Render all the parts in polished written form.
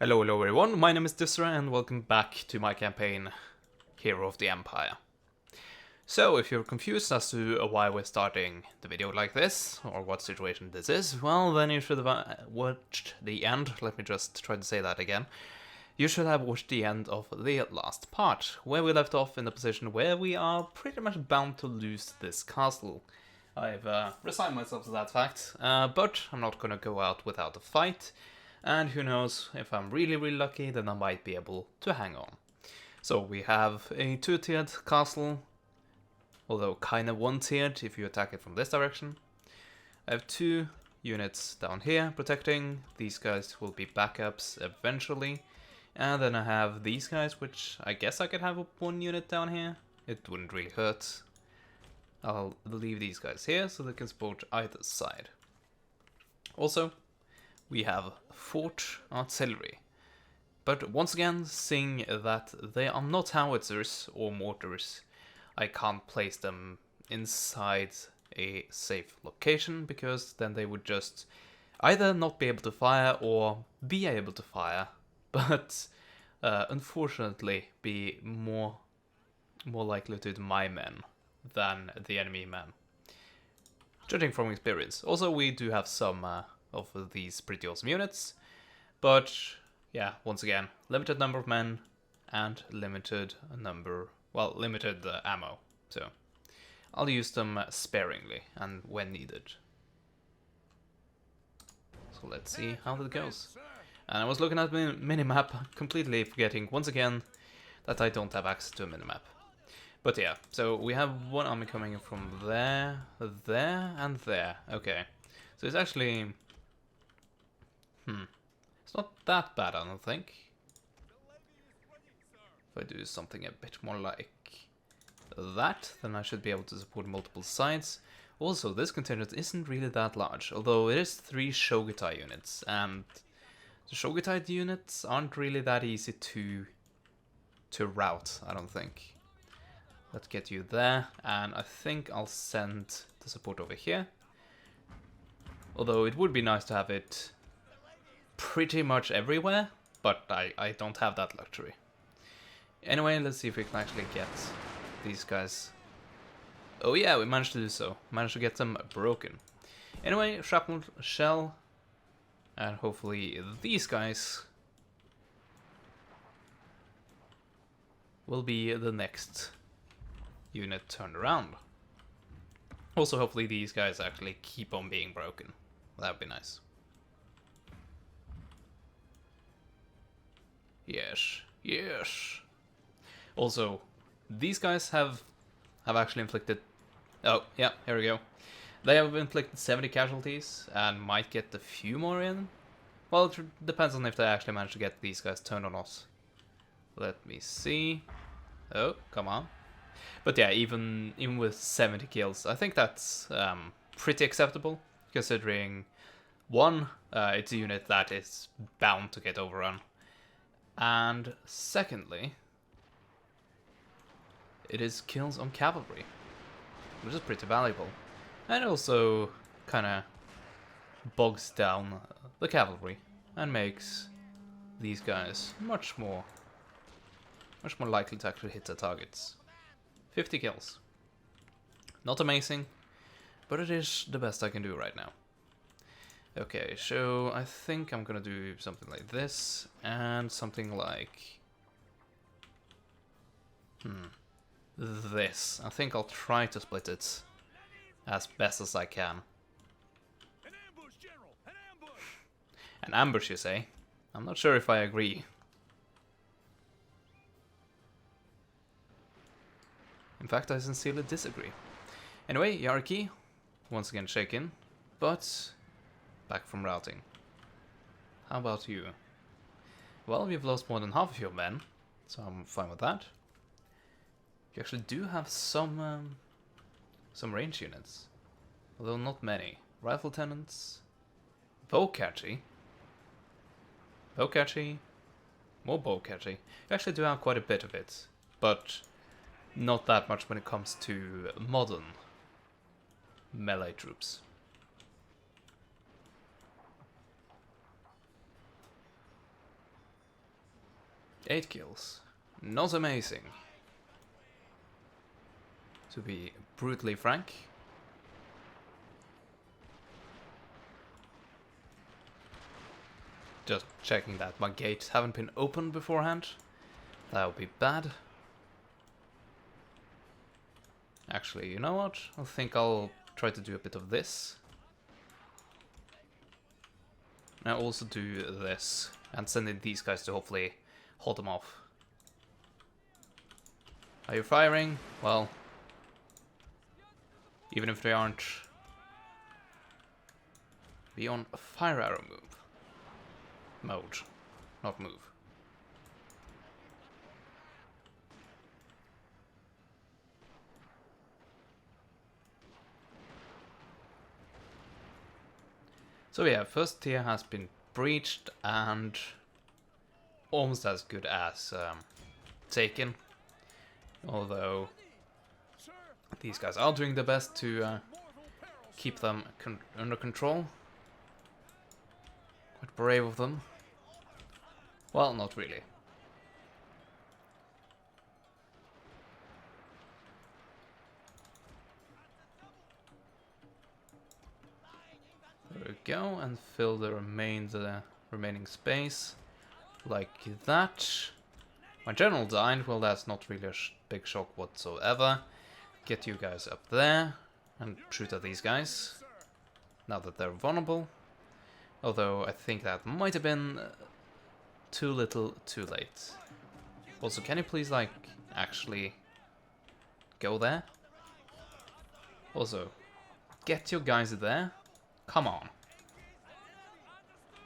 Hello everyone, my name is Dysra and welcome back to my campaign, Hero of the Empire. So, if you're confused as to why we're starting the video like this, or what situation this is, well then you should have watched the end. Let me just try to say that again. You should have watched the end of the last part, where we left off in a position where we are pretty much bound to lose this castle. I've resigned myself to that fact, but I'm not gonna go out without a fight. And who knows, if I'm really lucky, then I might be able to hang on. So we have a two-tiered castle, although kinda one-tiered if you attack it from this direction. I have two units down here protecting. These guys will be backups eventually. And then I have these guys, which I guess I could have one unit down here. It wouldn't really hurt. I'll leave these guys here so they can support either side. Also, we have fort artillery, but once again, seeing that they are not howitzers or mortars, I can't place them inside a safe location because then they would just either not be able to fire or be able to fire, but unfortunately be more likely to hit my men than the enemy men, judging from experience. Also, we do have some of these pretty awesome units, but yeah, once again, limited number of men and limited ammo, so I'll use them sparingly and when needed. So let's see how that goes. And I was looking at the minimap, completely forgetting once again that I don't have access to a minimap. But yeah, so we have one army coming from there, and there. Okay, so it's actually it's not that bad, I don't think. If I do something a bit more like that, then I should be able to support multiple sides. Also, this contingent isn't really that large, although it is 3 Shogutai units, and the Shogutai units aren't really that easy to route, I don't think. Let's get you there, and I think I'll send the support over here. Although it would be nice to have it pretty much everywhere, but I don't have that luxury. Anyway, let's see if we can actually get these guys. Oh yeah, we managed to do so. Managed to get them broken. Anyway, shrapnel shell, and hopefully these guys will be the next unit turned around. Also, hopefully these guys actually keep on being broken. That would be nice. Yes. Also, these guys have actually inflicted... Oh, yeah, here we go. They have inflicted 70 casualties and might get a few more in. Well, it depends on if they actually manage to get these guys turned or not. Let me see. Oh, come on. But yeah, even with 70 kills, I think that's pretty acceptable, considering one, it's a unit that is bound to get overrun. And secondly, it is kills on cavalry, which is pretty valuable. And also kinda bogs down the cavalry and makes these guys much more likely to actually hit their targets. 50 kills. Not amazing, but it is the best I can do right now. Okay, so I think I'm gonna do something like this, and something like this. I think I'll try to split it as best as I can. An ambush, General! An ambush! An ambush, you say? I'm not sure if I agree. In fact, I sincerely disagree. Anyway, hierarchy, once again shaken, but back from routing. How about you? Well, we've lost more than half of your men, so I'm fine with that. You actually do have some range units, although not many. Rifle tenants, bowcatchy, more bowcatchy. You actually do have quite a bit of it, but not that much when it comes to modern melee troops. 8 kills. Not amazing. To be brutally frank. Just checking that my gates haven't been opened beforehand. That would be bad. Actually, you know what? I think I'll try to do a bit of this. And I'll also do this. And send in these guys to hopefully hold them off. Are you firing? Well, even if they aren't, be on a fire arrow mode, not move. So yeah, first tier has been breached and almost as good as taken. Although these guys are doing their best to keep them under control. Quite brave of them. Well, not really. There we go, and fill the remaining space like that. My general died. Well, that's not really a big shock whatsoever. Get you guys up there and shoot at these guys now that they're vulnerable. Although I think that might have been too little, too late. Also, can you please, like, actually go there? Also, get your guys there. Come on.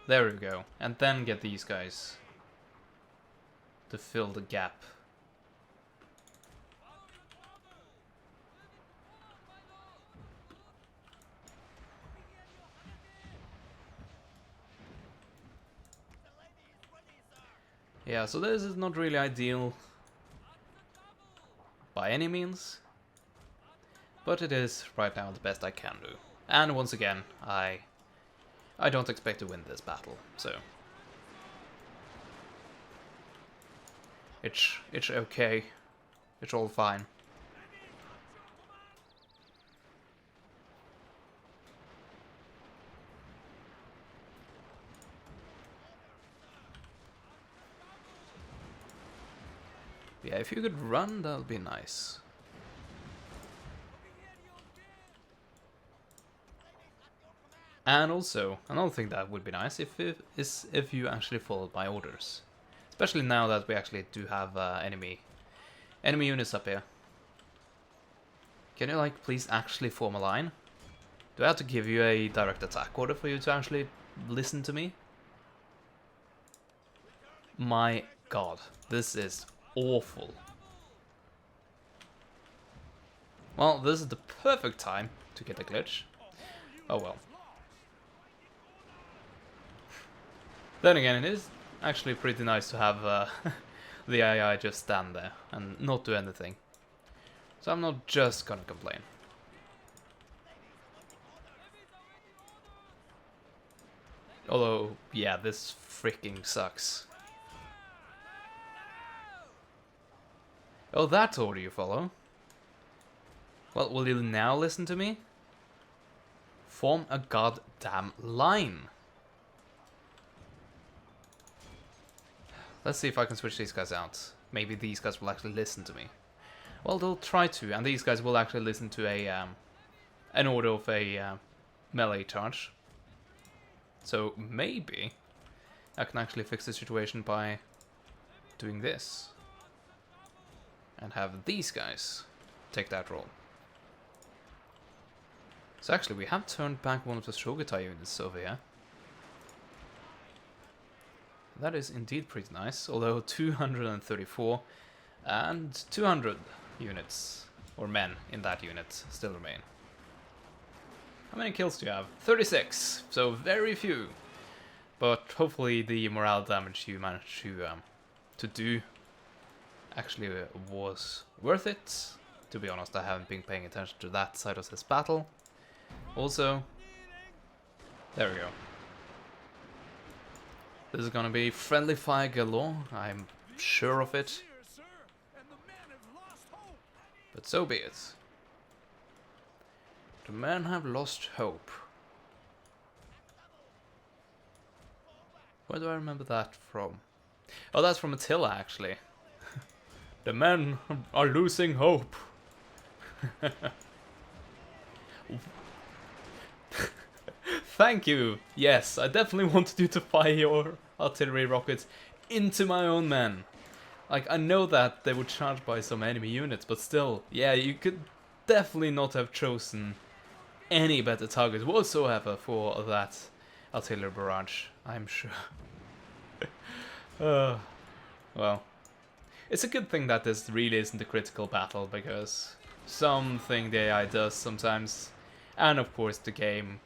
There we go. And then get these guys to fill the gap. Yeah, so this is not really ideal by any means, but it is right now the best I can do. And once again, I don't expect to win this battle, so it's okay. It's all fine. Yeah, if you could run, that would be nice. And also, another thing that would be nice is if you actually followed my orders. Especially now that we actually do have enemy units up here. Can you, like, please actually form a line? Do I have to give you a direct attack order for you to actually listen to me? My god, this is awful. Well, this is the perfect time to get a glitch. Oh well. Then again, it is actually pretty nice to have the AI just stand there and not do anything. So I'm not just gonna complain. Although, yeah, this freaking sucks. Oh, that order you follow? Well, will you now listen to me? Form a goddamn line. Let's see if I can switch these guys out. Maybe these guys will actually listen to me. Well, they'll try to, and these guys will actually listen to an order of a melee charge. So maybe I can actually fix the situation by doing this. And have these guys take that role. So actually, we have turned back one of the Shogutai units over here. That is indeed pretty nice, although 234 and 200 units, or men in that unit, still remain. How many kills do you have? 36, so very few. But hopefully the morale damage you managed to do actually was worth it. To be honest, I haven't been paying attention to that side of this battle. Also, there we go. This is gonna be friendly fire galore. I'm sure of it. Here, sir, and the men have lost hope. But so be it. The men have lost hope. Where do I remember that from? Oh, that's from Attila, actually. The men are losing hope. Thank you. Yes, I definitely wanted you to fire your artillery rockets into my own men. Like, I know that they were charged by some enemy units, but still, yeah, you could definitely not have chosen any better target whatsoever for that artillery barrage, I'm sure. Well, it's a good thing that this really isn't a critical battle, because something the AI does sometimes, and of course the game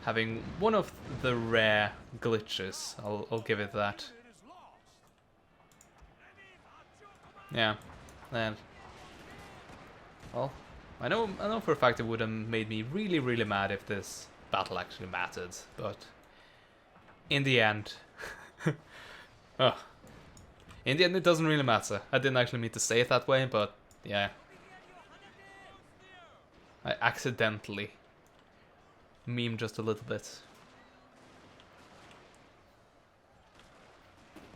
having one of the rare glitches, I'll give it that. It is lost. Yeah, and well, I know for a fact it would have made me really, really mad if this battle actually mattered, but in the end, oh, in the end it doesn't really matter. I didn't actually mean to say it that way, but yeah, I accidentally memed just a little bit.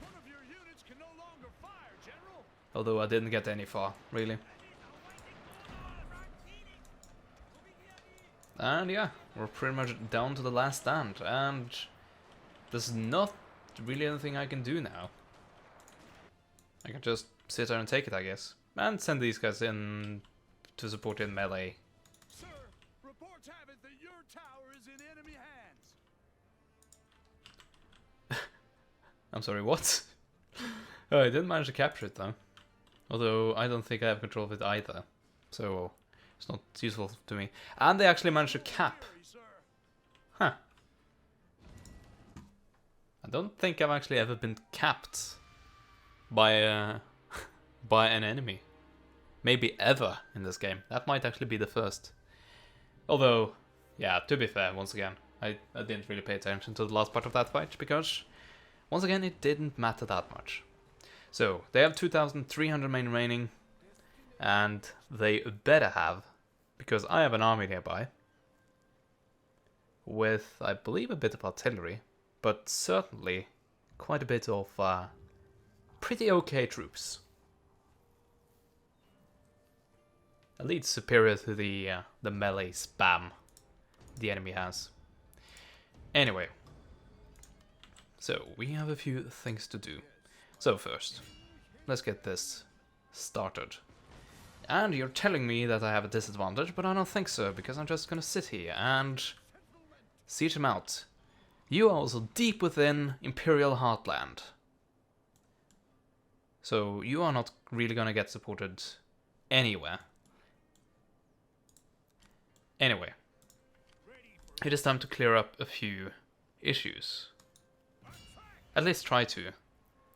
One of your units can no longer fire, General. Although I didn't get any far, really. And yeah, we're pretty much down to the last stand, and there's not really anything I can do now. I can just sit there and take it, I guess. And send these guys in to support in melee. Sir, reports have it that your tower is in enemy hands. I'm sorry, what? Oh, I didn't manage to capture it though. Although I don't think I have control of it either. So it's not useful to me. And they actually managed to cap. Hurry, sir. Huh. I don't think I've actually ever been capped by by an enemy. Maybe ever in this game. That might actually be the first. Although, yeah, to be fair, once again, I didn't really pay attention to the last part of that fight, because once again it didn't matter that much. So, they have 2,300 men remaining, and they better have, because I have an army nearby, with, I believe, a bit of artillery, but certainly quite a bit of pretty okay troops. At least superior to the melee spam the enemy has. Anyway, so we have a few things to do. So first, let's get this started. And you're telling me that I have a disadvantage, but I don't think so, because I'm just gonna sit here and siege him out. You are also deep within Imperial Heartland. So you are not really gonna get supported anywhere. Anyway, it is time to clear up a few issues. At least try to.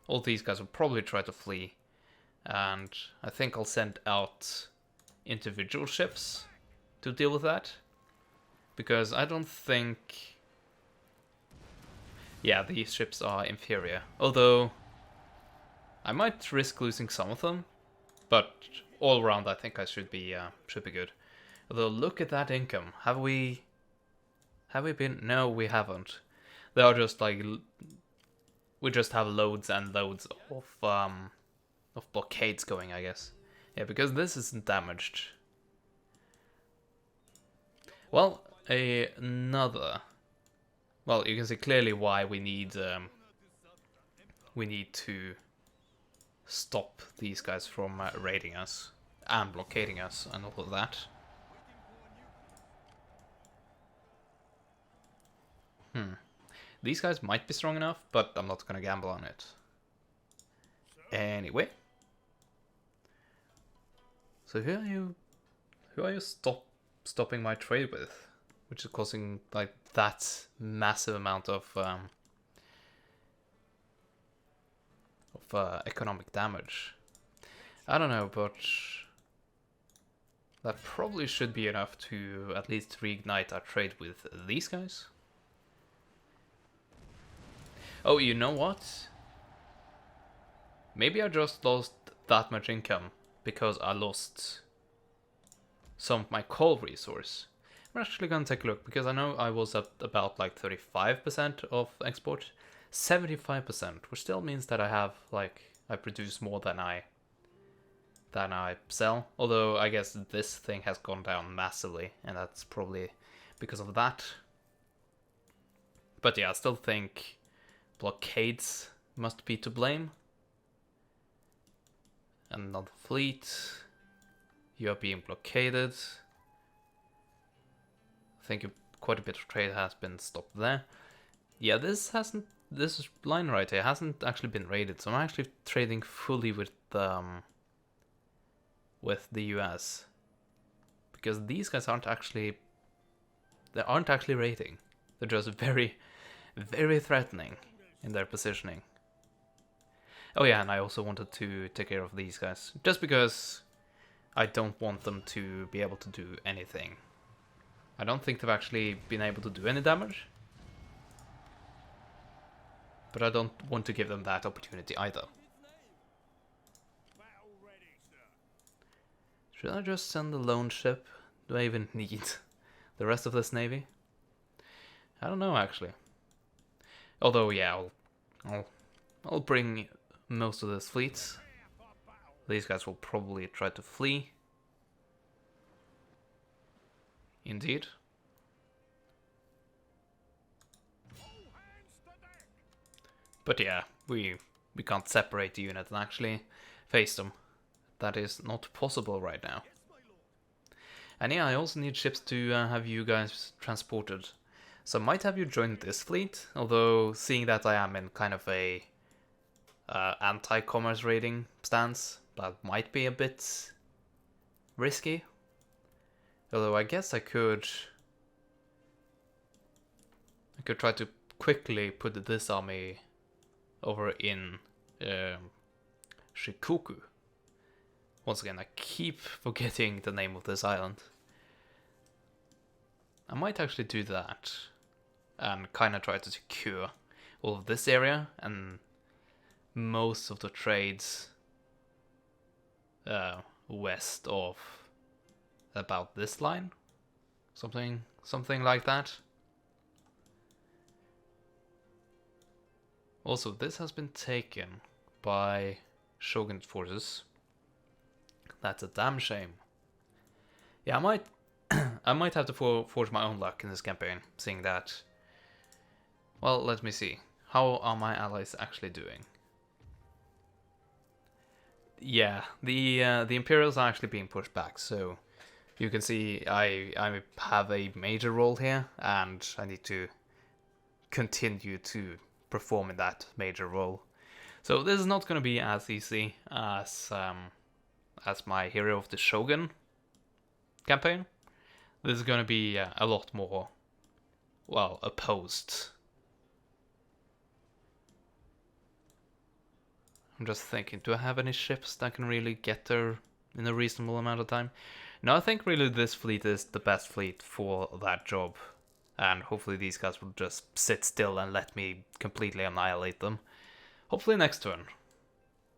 All these guys will probably try to flee. And I think I'll send out individual ships to deal with that. Because I don't think... Yeah, these ships are inferior. Although, I might risk losing some of them. But all around I think I should be good. Although, look at that income. Have we been? No, we haven't. They are just like... We just have loads and loads of blockades going, I guess. Yeah, because this isn't damaged. Well, another... Well, you can see clearly why we need to stop these guys from raiding us and blockading us and all of that. These guys might be strong enough, but I'm not gonna gamble on it. Anyway. So who are you stopping my trade with? Which is causing like that massive amount of economic damage. I don't know, but that probably should be enough to at least reignite our trade with these guys. Oh, you know what? Maybe I just lost that much income because I lost some of my coal resource. I'm actually gonna take a look because I know I was at about like 35% of export, 75%, which still means that I have like I produce more than I sell. Although I guess this thing has gone down massively, and that's probably because of that. But yeah, I still think blockades must be to blame. Another fleet. You are being blockaded. I think quite a bit of trade has been stopped there. Yeah, this line right here hasn't actually been raided, so I'm actually trading fully with the US. Because these guys aren't actually raiding. They're just very, very threatening in their positioning. Oh yeah, and I also wanted to take care of these guys, just because I don't want them to be able to do anything. I don't think they've actually been able to do any damage, but I don't want to give them that opportunity either. Should I just send a lone ship? Do I even need the rest of this navy? I don't know, actually. Although, yeah, I'll bring most of this fleet. These guys will probably try to flee. Indeed. But yeah, we can't separate the unit and actually face them. That is not possible right now. And yeah, I also need ships to have you guys transported. So I might have you join this fleet, although seeing that I am in kind of a anti-commerce raiding stance, that might be a bit risky. Although I guess I could try to quickly put this army over in Shikoku. Once again, I keep forgetting the name of this island. I might actually do that and kind of try to secure all of this area and most of the trades west of about this line, something like that. Also, this has been taken by Shogunate forces. That's a damn shame. Yeah, I might have to forge my own luck in this campaign, seeing that. Well, let me see. How are my allies actually doing? Yeah, the Imperials are actually being pushed back, so you can see I have a major role here, and I need to continue to perform in that major role. So this is not going to be as easy as my Hero of the Shogun campaign. This is going to be a lot more, well, opposed. I'm just thinking, do I have any ships that can really get there in a reasonable amount of time? No, I think really this fleet is the best fleet for that job. And hopefully these guys will just sit still and let me completely annihilate them. Hopefully next turn.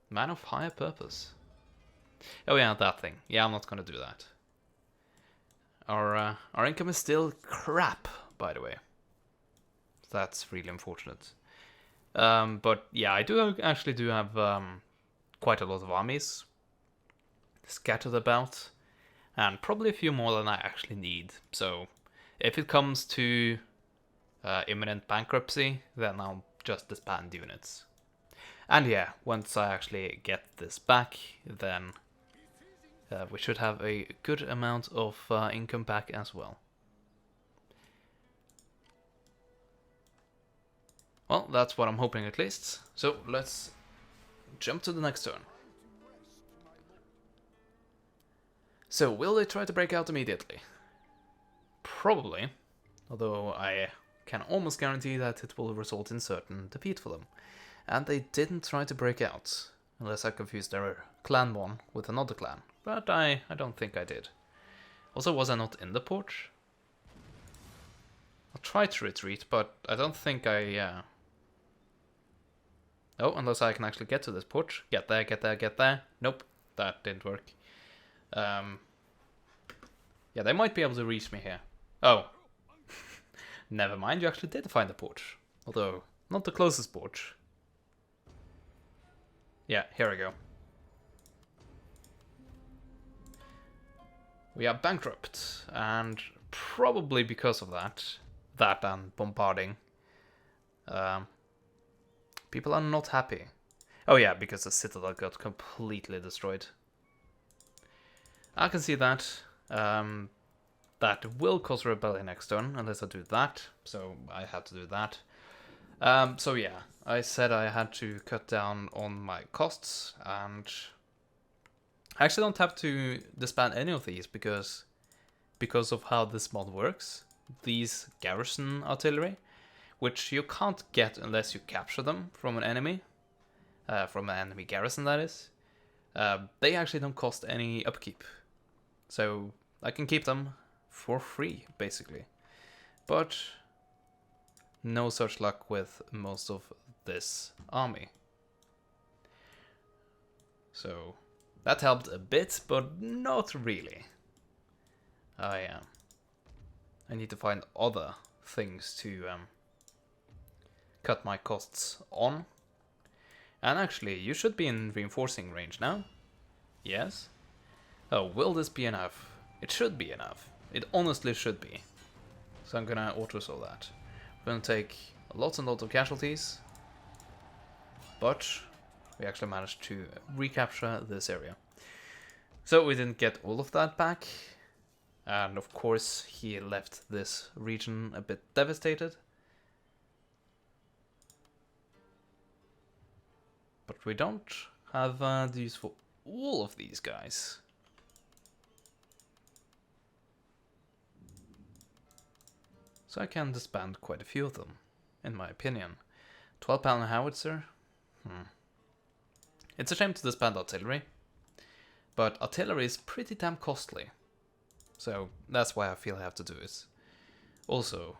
Man of higher purpose. Oh yeah, that thing. Yeah, I'm not gonna do that. Our income is still crap, by the way. That's really unfortunate. But yeah, I actually do have quite a lot of armies scattered about, and probably a few more than I actually need. So if it comes to imminent bankruptcy, then I'll just disband units. And yeah, once I actually get this back, then we should have a good amount of income back as well. Well, that's what I'm hoping at least. So let's jump to the next turn. So will they try to break out immediately? Probably, although I can almost guarantee that it will result in certain defeat for them. And they didn't try to break out, unless I confused their clan one with another clan. But I don't think I did. Also, was I not in the port? I tried to retreat, but I don't think I Oh, unless I can actually get to this port. Get there, get there, get there. Nope, that didn't work. Yeah, they might be able to reach me here. Oh. Never mind, you actually did find the port. Although, not the closest port. Yeah, here we go. We are bankrupt, and probably because of that and bombarding, people are not happy. Oh yeah, because the citadel got completely destroyed. I can see that. That will cause a rebellion next turn, unless I do that, so I have to do that. So yeah, I said I had to cut down on my costs, and I actually don't have to disband any of these because of how this mod works. These garrison artillery, which you can't get unless you capture them from an enemy garrison, that is. They actually don't cost any upkeep, so I can keep them for free, basically. But no such luck with most of this army. So that helped a bit, but not really. I need to find other things to cut my costs on. And actually, you should be in reinforcing range now. Yes. Oh, will this be enough? It should be enough. It honestly should be. So I'm gonna auto-sow that. We're gonna take lots and lots of casualties. But we actually managed to recapture this area. So we didn't get all of that back. And of course, he left this region a bit devastated. But we don't have the use for all of these guys. So I can disband quite a few of them, in my opinion. 12-pounder howitzer? It's a shame to disband artillery, but artillery is pretty damn costly. So that's why I feel I have to do it. Also,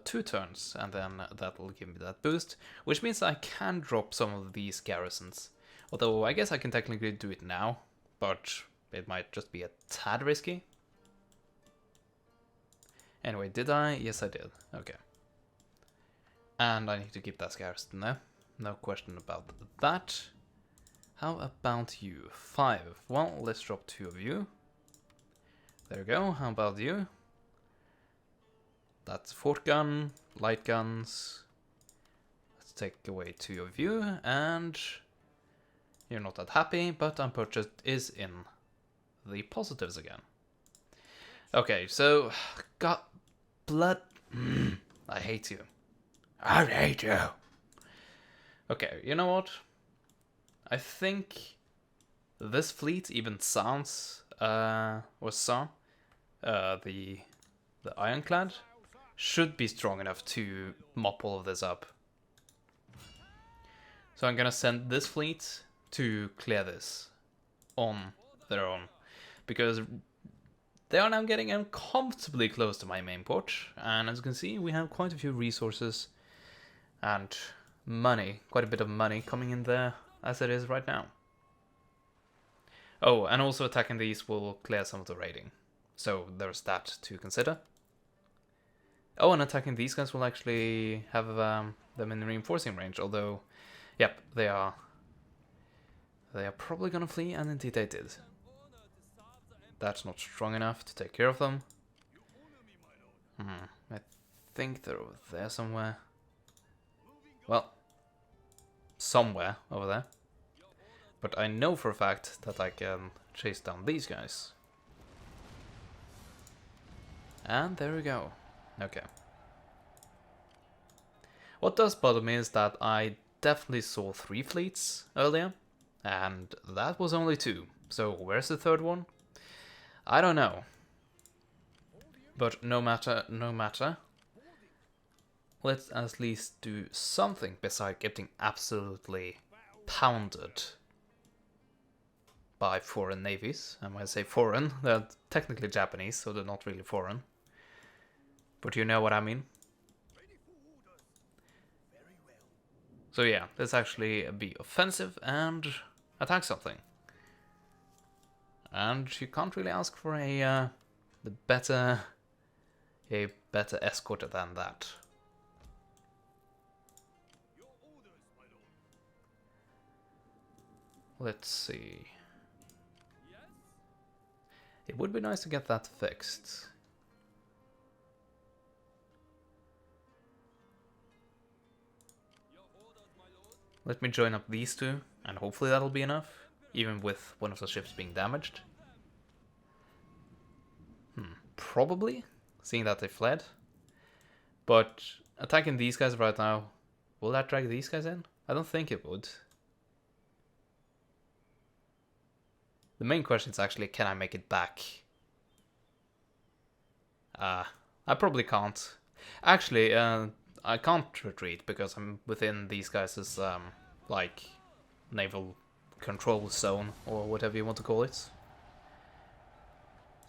2 turns, and then that will give me that boost, which means I can drop some of these garrisons. Although I guess I can technically do it now, but it might just be a tad risky. Anyway, did I? Yes, I did. Okay. And I need to keep that garrison there. No question about that. How about you? 5. Well, let's drop 2 of you. There we go. How about you? That's fort gun, light guns. Let's take away 2 of you, and you're not that happy, but unpurchased is in the positives again. Okay, so got blood. I hate you. I hate you. Okay, you know what? I think this fleet even sounds the ironclad should be strong enough to mop all of this up. So I'm gonna send this fleet to clear this on their own, because they are now getting uncomfortably close to my main port, and as you can see, we have quite a few resources and money, quite a bit of money coming in there as it is right now. Oh, and also attacking these will clear some of the raiding, so there's that to consider. Oh, and attacking these guys will actually have them in reinforcing range, although, yep, they are probably gonna flee, and indeed they did. That's not strong enough to take care of them. I think they're over there somewhere. Well, somewhere over there. But I know for a fact that I can chase down these guys. And there we go. Okay. What does bother me is that I definitely saw 3 fleets earlier, and that was only 2. So where's the 3rd one? I don't know. But no matter, let's at least do something besides getting absolutely pounded by foreign navies. And when I say foreign, they're technically Japanese, so they're not really foreign. But you know what I mean. So yeah, let's actually be offensive and attack something. And you can't really ask for a better escort than that. Your orders, my lord. Let's see. Yes? It would be nice to get that fixed. Your orders, my lord. Let me join up these two, and hopefully that'll be enough, even with one of the ships being damaged. Probably, seeing that they fled. But attacking these guys right now, will that drag these guys in? I don't think it would. The main question is actually, can I make it back? I probably can't. Actually, I can't retreat because I'm within these guys' like naval control zone or whatever you want to call it.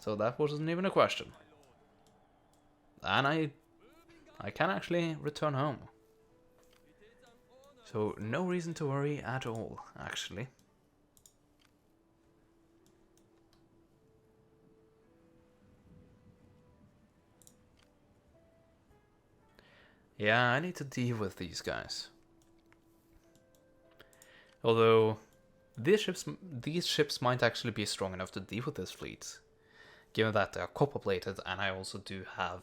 So that wasn't even a question. And I can actually return home. So no reason to worry at all, actually. Yeah, I need to deal with these guys. Although these ships might actually be strong enough to deal with this fleet, given that they are copper plated and I also do have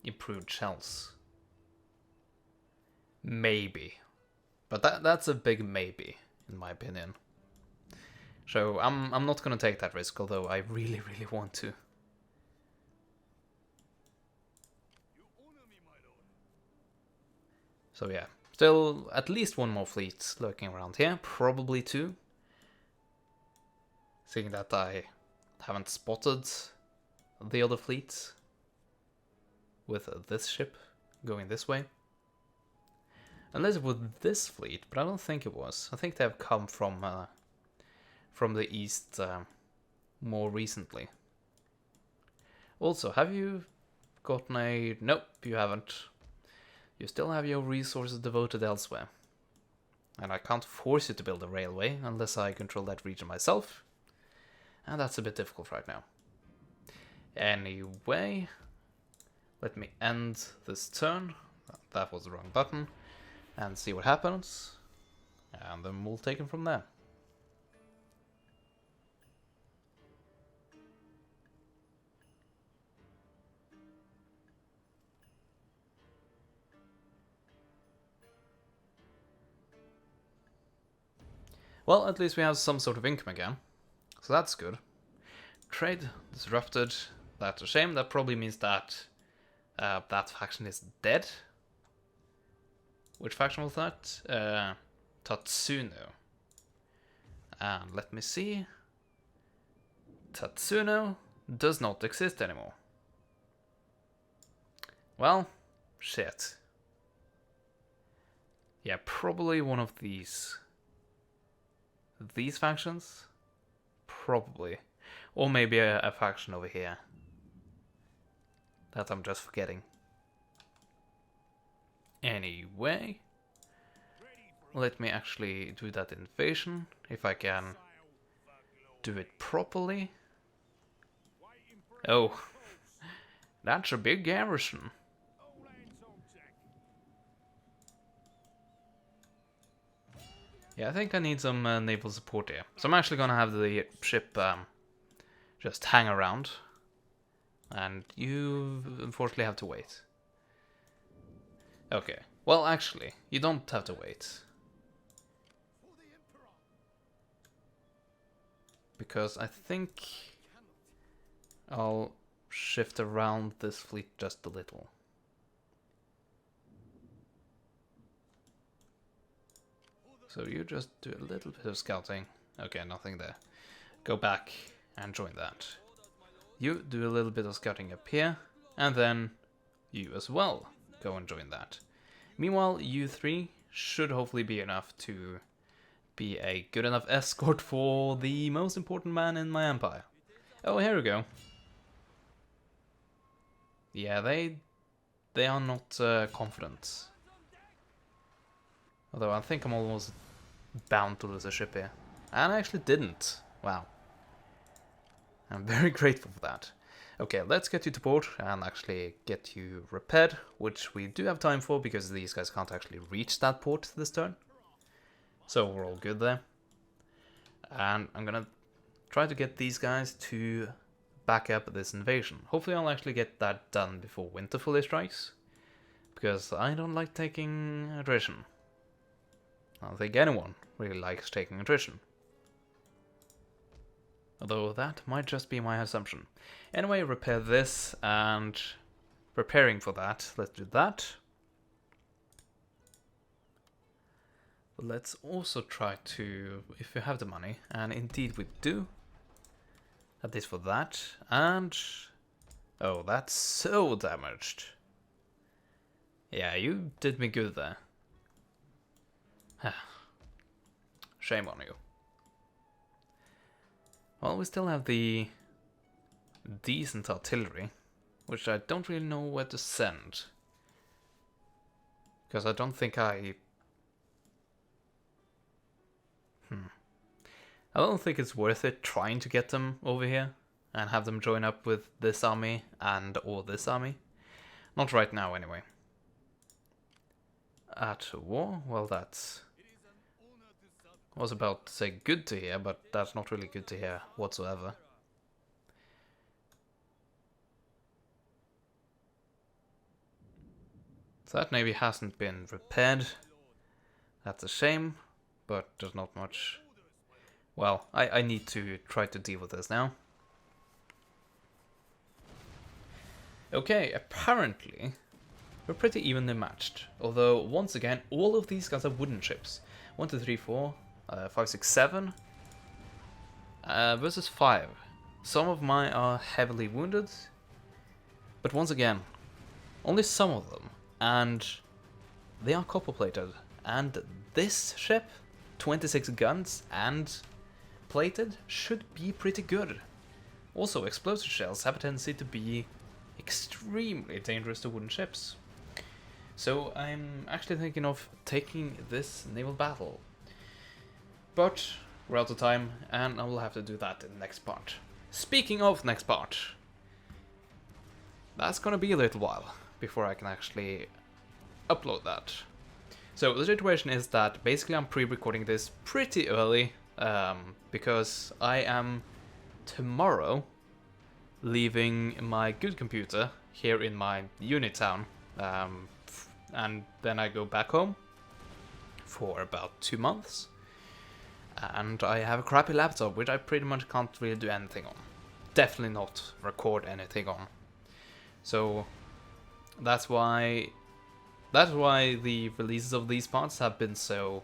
improved shells. Maybe, but that's a big maybe in my opinion. So I'm not gonna take that risk, although I really want to. You honor me, my lord. So yeah, still at least one more fleet lurking around here, probably two. Seeing that I haven't spotted the other fleet with this ship going this way. Unless it was this fleet, but I don't think it was. I think they have come from the east more recently. Also, have you gotten a... Nope, you haven't. You still have your resources devoted elsewhere. And I can't force you to build a railway unless I control that region myself. And that's a bit difficult right now. Anyway, let me end this turn. That was the wrong button. And see what happens. And then we'll take it from there. Well, at least we have some sort of income again. So that's good. Trade disrupted. That's a shame. That probably means that that faction is dead. Which faction was that? Tatsuno. And let me see. Tatsuno does not exist anymore. Well, shit. Yeah, probably one of these. These factions? Probably. Or maybe a faction over here. That I'm just forgetting. Anyway, let me actually do that invasion, if I can do it properly. Oh, that's a big garrison. Yeah, I think I need some naval support here. So I'm actually gonna have the ship just hang around. And you unfortunately have to wait. Okay. Well, actually, you don't have to wait. Because I think I'll shift around this fleet just a little. So you just do a little bit of scouting. Okay, nothing there. Go back and join that. You do a little bit of scouting up here, and then you as well go and join that. Meanwhile, you three should hopefully be enough to be a good enough escort for the most important man in my empire. Oh, here we go. Yeah, they are not confident. Although I think I'm almost bound to lose a ship here. And I actually didn't. Wow. I'm very grateful for that. Okay, let's get you to port and actually get you repaired, which we do have time for because these guys can't actually reach that port this turn. So we're all good there. And I'm gonna try to get these guys to back up this invasion. Hopefully I'll actually get that done before winter fully strikes, because I don't like taking attrition. I don't think anyone really likes taking attrition. Although that might just be my assumption. Anyway, repair this, and preparing for that, let's do that. But let's also try to, if we have the money, and indeed we do, at least for that, and... oh, that's so damaged. Yeah, you did me good there. Shame on you. Well, we still have the decent artillery, which I don't really know where to send. Because I don't think I don't think it's worth it trying to get them over here and have them join up with this army and or this army. Not right now, anyway. At war? Well, that's... I was about to say good to hear, but that's not really good to hear whatsoever. So that maybe hasn't been repaired. That's a shame, but there's not much... well, I need to try to deal with this now. Okay, apparently we're pretty evenly matched. Although, once again, all of these guys are wooden ships. 1, 2, 3, 4, 5, 6, 7 versus 5. Some of mine are heavily wounded, but once again, only some of them, and they are copper plated. And this ship, 26 guns and plated, should be pretty good. Also, explosive shells have a tendency to be extremely dangerous to wooden ships. So I'm actually thinking of taking this naval battle. But we're out of time, and I will have to do that in the next part. Speaking of next part, that's gonna be a little while before I can actually upload that. So the situation is that basically I'm pre-recording this pretty early, because I am tomorrow leaving my good computer here in my unit town, and then I go back home for about 2 months. And I have a crappy laptop, which I pretty much can't really do anything on. Definitely not record anything on. So that's why the releases of these parts have been so...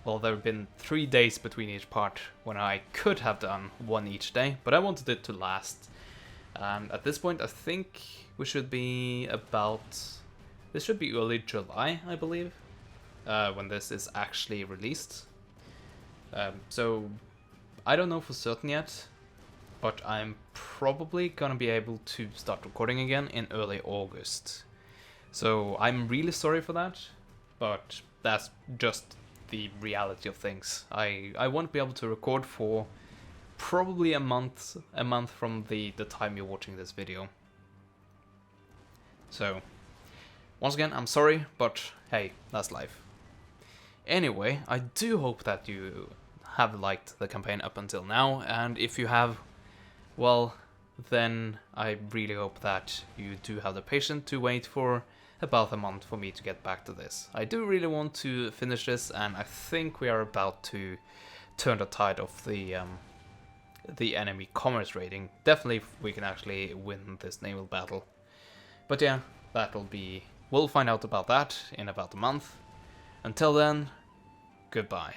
well, there have been 3 days between each part, when I could have done one each day, but I wanted it to last. And at this point, I think we should be about... this should be early July, I believe, when this is actually released. So, I don't know for certain yet, but I'm probably gonna be able to start recording again in early August. So, I'm really sorry for that, but that's just the reality of things. I won't be able to record for probably a month from the time you're watching this video. So, once again, I'm sorry, but hey, that's life. Anyway, I do hope that you have liked the campaign up until now, and if you have, well, then I really hope that you do have the patience to wait for about a month for me to get back to this. I do really want to finish this, and I think we are about to turn the tide of the enemy commerce rating. Definitely if we can actually win this naval battle. But yeah, that'll be... we'll find out about that in about a month. Until then, goodbye.